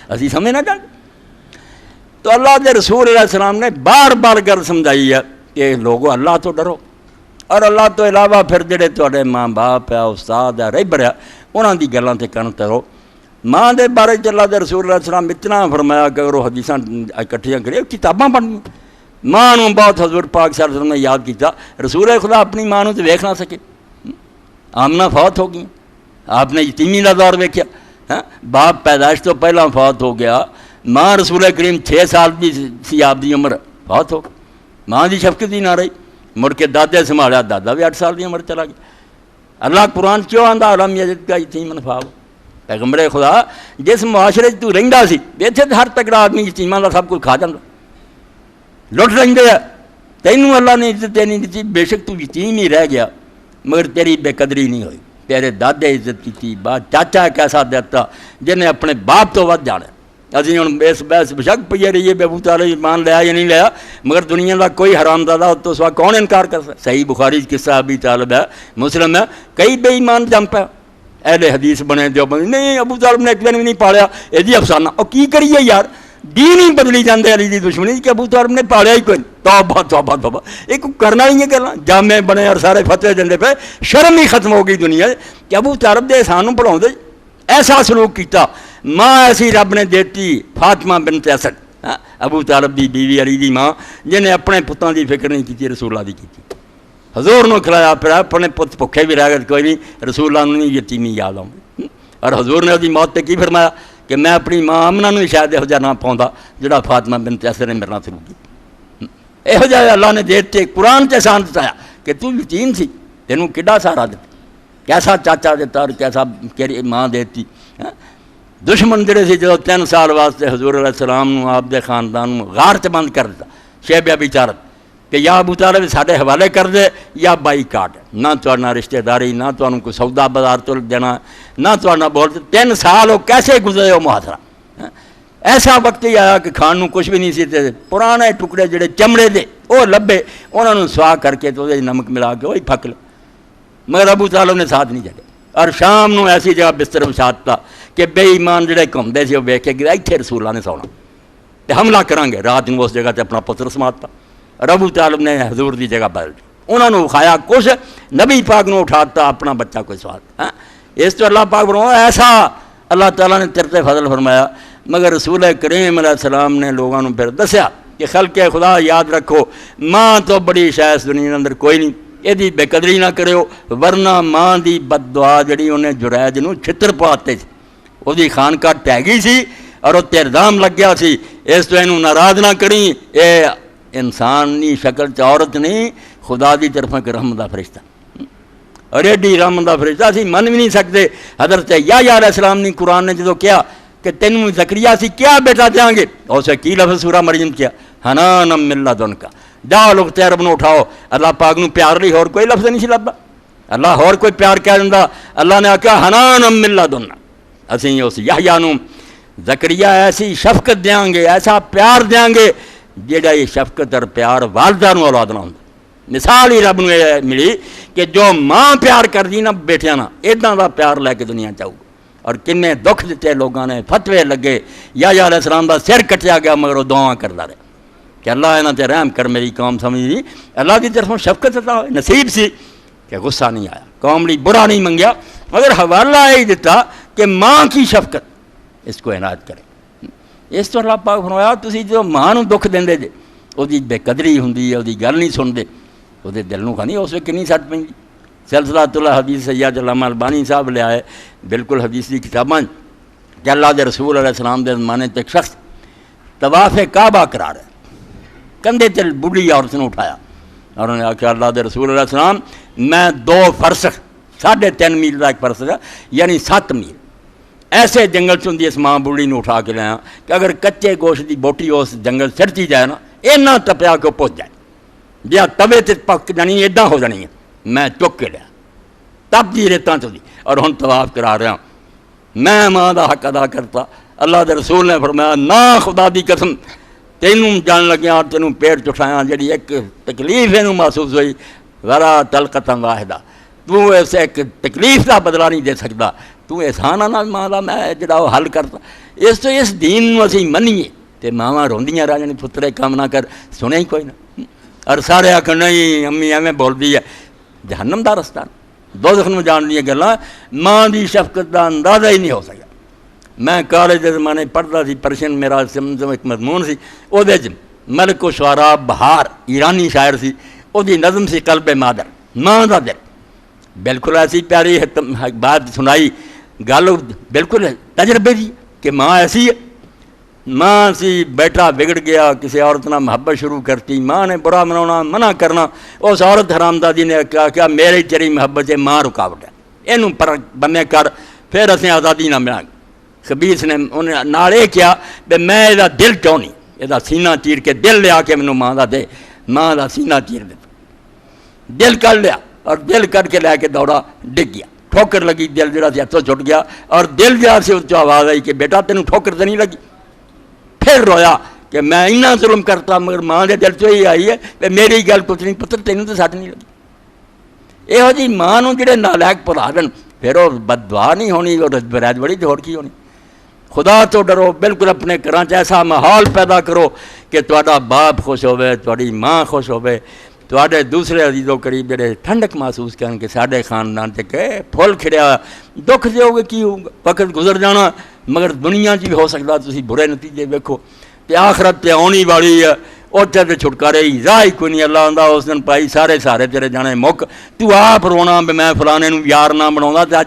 اسی سمجھ نہ جان. تو اللہ کے رسول علیہ السلام نے بار بار گل سمجھائی ہے کہ لوگوں اللہ تو ڈرو، اور اللہ تو علاوہ پھر جڑے تواڈے ماں باپ ہے، استاد ہے، رہبر ہے، انہاں دی گلاں تے کن کرو. ماں دے بارے اللہ دے رسول علیہ السلام اتنا فرمایا کہ اگر وہ حدیثاں اکٹھیاں کرے کتاباں بننی. ماں نوں بہت حضور پاک صلی اللہ علیہ وسلم نے یاد کیتا. رسول خدا اپنی ماں نوں تے ویکھ نہ سکے. آمنہ فوت ہو گئی، آپ نے یتیمی دا دور ویکھیا. باپ پیدائش تو پہلا فوت ہو گیا، ماں رسول کریم 6 سال دی سی آپ دی عمر فوت ہو. ماں دی شفقت ہی نہ رہی. مڑ کے دادے سنبھالیا، دادا بھی 8 سال دی عمر چلا گیا. اللہ قرآن کیوں آندا علم یجد کا یتیمن فاو. پیغمبر خدا جس معاشرے تو رہندا سی اتنے ہر تکڑا آدمی یتیماں دا سب کچھ کھا جاندا، لٹ لیندے ہے. تینوں اللہ نے عزت نہیں دیتی، بے شک تو یتیم ہی رہ گیا مگر تیری بے قدری نہیں ہوئی. تیرے دادے عزت کی بعد چاچا کیسا دیتا جنہیں اپنے باپ تو ود جانا. ابھی ہوں اس بحث بشک پی رہی ہے بے ابو طالب ایمان لیا یا نہیں لیا، مگر دنیا کا کوئی حرام زادہ تو اس وقت کون انکار کر سکتا. صحیح بخاری قصہ ابھی طالب ہے، مسلم ہے، کئی بے ایمان جم پہ اہل حدیث بنے جو بنے نہیں ابو طالب نے ایک دن بھی نہیں پالیا. یہ جی افسانہ اور کی کریے یار، دین ہی بدلی جاندے علی دی دشمنی کہ ابو طالب نے پالیا ہی کوئی. توبہ توبہ توبہ، ایک کرنا ہی ہے گلا جامع بنے اور سارے فتوے دے پہ. شرم ہی ختم ہو گئی دنیا کہ ابو طالب دے سانوں پڑھاؤ دے ایسا سلوک کیتا. ماں ایسی رب نے دیتی فاطمہ بنت اسد، ابو طالب دی بیوی علی دی ماں، جنہیں اپنے پتاں دی فکر نہیں کی، رسول اللہ دی کی. حضور نے کھلایا پھر اپنے پت بھکھے بھی رہ گئے کوئی نہیں، رسول اللہ نے یتیمی یاد آؤں. اور حضور نے وہی موت تے کی فرمایا کہ میں اپنی ماں آمنہ نو شاید یہو جہا نہ پاؤندا جڑا فاطمہ بنت اسد نے میرے نال سلوک کیتا. یہو جہا اللہ نے دیتے قرآن تے احسان دتایا کہ تو یتیم سی، تینوں کڈا سہارا دیتا، کیسا چاچا دیتا اور کیسا ماں دیتی. دشمن جڑے سی جو 3 سال واسطے حضور علیہ السلام نو آپ دے خاندان نو غار چ بند کر دیتا، شیبہ بیچارت کہ یا ابو طالب ساڈے حوالے کر دے یا بائی کاٹ. نہ تواڈا رشتہ داری، نہ تانوں کوئی سودا بازار تو دینا، نہ تواڈا بول. 3 سال وہ کیسے گزرے وہ محاصرہ. ایسا وقت ہی آیا کہ کھان نو کچھ بھی نہیں سی تے پرانے ٹکڑے جڑے چمڑے دے وہ لبے، انہاں نوں سوا کر کے تو نمک ملا کے وہی پھک لے. مگر ابو طالب نے ساتھ نہیں چھڈیا. اور شام نو ایسی جگہ بستر بچھاتا کہ بے ایمان جڑے گھومدے سی وہ ویکھ کے گیا اتنے رسول اللہ نے سونا تے حملہ کریں گے. رات کو اس جگہ تے اپنا پتر سماتا. اور ابو طالب نے حضور دی جگہ بدل دی. انہوں نے کھایا کچھ، نبی پاک نے اٹھاتا اپنا بچہ کوئی سوال. اس تو اللہ پاک فرمایا ایسا اللہ تعالیٰ نے تیرے تے فضل فرمایا. مگر رسول کریم علیہ السلام نے لوگوں نے پھر دسیا کہ خلق خدا یاد رکھو ماں تو بڑی شاید دنیا اندر کوئی نہیں، یہ بے قدری نہ کرو، ورنہ ماں دی بد دعا جڑی انہیں جرائج نو چھتر پاتے سی. وہ خانقاہ ٹہ گئی سی اور وہ الزام لگ گیا سی اس تو اینوں ناراض نہ کری، اے انسانی شکل چ عورت نہیں، خدا دی طرف ایک رحمت دا فرشتہ. اور ایڈی رحمت دا فرشتہ سی من بھی نہیں سکتے. حضرت یحییٰ علیہ السلام نے قرآن نے جدو کیا کہ تینوں زکریا سی کیا بیٹا دیں گے، اسے کی لفظ سورہ مریم کیا حنانا من لدنک، جاؤ اختیار بنو اٹھاؤ. اللہ پاک نو پیار لی اور کوئی لفظ نہیں سی لبا. اللہ اور کوئی پیار کہہ دیندا، اللہ نے آکھیا حنانا من لدنک. اسی اس یحییٰ نو زکریا ایسی شفقت دیاں گے، ایسا پیار دیاں گے جہاں یہ شفقت اور پیار والدہ نو اولاد نہ ہوندا. مثال ہی رب نو ملی کہ جو ماں پیار کر دی نا بیٹیاں نا اداں دا پیار لے کے دنیا چاہو. اور کنے دکھ دیتے لوگوں نے، فتوے لگے، یحییٰ علیہ السلام دا سر کٹیا گیا مگر وہ دعا کردا رہے کہ اللہ انہاں تے رحم کر، میری قوم سمجھی. اللہ کی طرفوں شفقت عطا ہوئی. نصیب سی کہ غصہ نہیں آیا، قوم لی برا نہیں منگیا، مگر حوالہ یہی دیتا کہ ماں کی شفقت اس کو عنایت کرے. اس تو اللہ پاک فرمایا تسی جو ماں نو دکھ دیندے جے وہ دی بے قدری ہوندی ہے، وہ دی گل نہیں سنتے، وہ دے دل نو کھانی اس وقت کنی سٹ پیندی. سلسلہ حدیث سید علامہ البانی صاحب لے آئے بالکل حدیث کی کتاباں کہ اللہ دے رسول علیہ السلام دے زمانے تے ایک شخص طواف کعبہ کرا رہا ہے، کندھے تے بڈھی عورت نے اٹھایا اور انہوں نے آخیا اللہ دے رسول علیہ السلام میں 2 فرسخ 3.5 میل کا ایک فرسخ ہے یعنی 7 میل ایسے جنگل چندی اس ماں بوڑھی نے اٹھا کے لیا کہ اگر کچے گوشت کی بوٹی اس جنگل سڑتی جائے نا اینا ٹپیا کہ پہنچ جائے جہاں توے تے پک جانی ادا ہو جانی ہے. میں چک کے لیا تب دی ریتاں چ دی اور ہن طواف کرا رہا. میں ماں دا حق ادا کرتا. اللہ دے رسول نے فرمایا نہ خدا دی قسم تینوں جان لگیا اور تینوں پیٹ چٹھایا جڑی ایک تکلیف اینوں محسوس ہوئی ذرا تلقتاً واحدہ تو ایسے ایک تکلیف کا بدلہ نہیں دے سکتا. تو احسان آنا ماں کا میں جڑا وہ حل کرتا اس تو اس دین نو اسی منیے تے ماواں روندیاں رہ جانی پترے کام نہ کر سنے ہی کوئی نہ اور سارے آخر نہیں امی ایویں بولدی ہے جہنم دا رستہ دوزخ نو جان دیاں گلاں ماں دی شفقت دا اندازہ ہی نہیں ہو سکا میں کالج دے زمانے پڑھدا سی پرشین میرا ایک مضمون سی او دے وچ ملک و شعراء بہار ایرانی شاعر سی او دی نظم سی قلب مادر ماں دا دل بالکل ایسی پیاری بات سنائی گل بالکل تجربے دی کہ ماں ایسی ہے ماں سی بیٹا بگڑ گیا کسی عورت نہ محبت شروع کرتی ماں نے برا منانا منع کرنا اس عورت حرامزادی نے کہا میری چری محبت سے ماں رکاوٹ ہے اینوں پر بنے کر پھر اسیں آزادی نہ ملاں گے خبیث نے انہیں نال یہ کیا کہ میں یہ دل چاہنی یہ سینہ چیر کے دل لیا کے مینوں ماں دا دے ماں دا سینہ چیر دے دل کر لیا اور دل کر کے لے کے دوڑا ڈگ گیا ٹھوکر لگی دل جڑا سی ہاتھوں چھٹ گیا اور دل جہاں سے اس آواز آئی کہ بیٹا تینوں ٹھوکر تو نہیں لگی پھر رویا کہ میں اتنا ظلم کرتا مگر ماں دے دل چ ہی آئی ہے کہ میری گل کچھ نہیں پتر تینوں تو سٹ نہیں لگی یہو جی ماں نوں جڑے نالائق پلا دین پھر وہ بد دعا نہیں ہونی اور برائت بڑی جوڑ کی ہونی خدا تو ڈرو بالکل اپنے گھراں چ ایسا ماحول پیدا کرو کہ تہاڈا باپ خوش ہوے تہاڈی ماں خوش ہوے تہاڈے دوسرے عزیزوں قریب جڑے ٹھنڈک محسوس کرن کہ ساڈے خاندان تے کہ پھول کھڑیا دکھ دیو گے کی ہوگا وقت گزر جانا مگر دنیا بھی ہو سکتا تسی برے نتیجے ویکھو تے آخرت تے آنی والی ہے اوتھے تے چھٹکارے ہی راہ ہی کوئی نہیں اللہ آندا اس دن پائی سارے تیرے جانے مک تو آپ رونا بھی میں فلانے نوں یار نہ بناوندا تے اج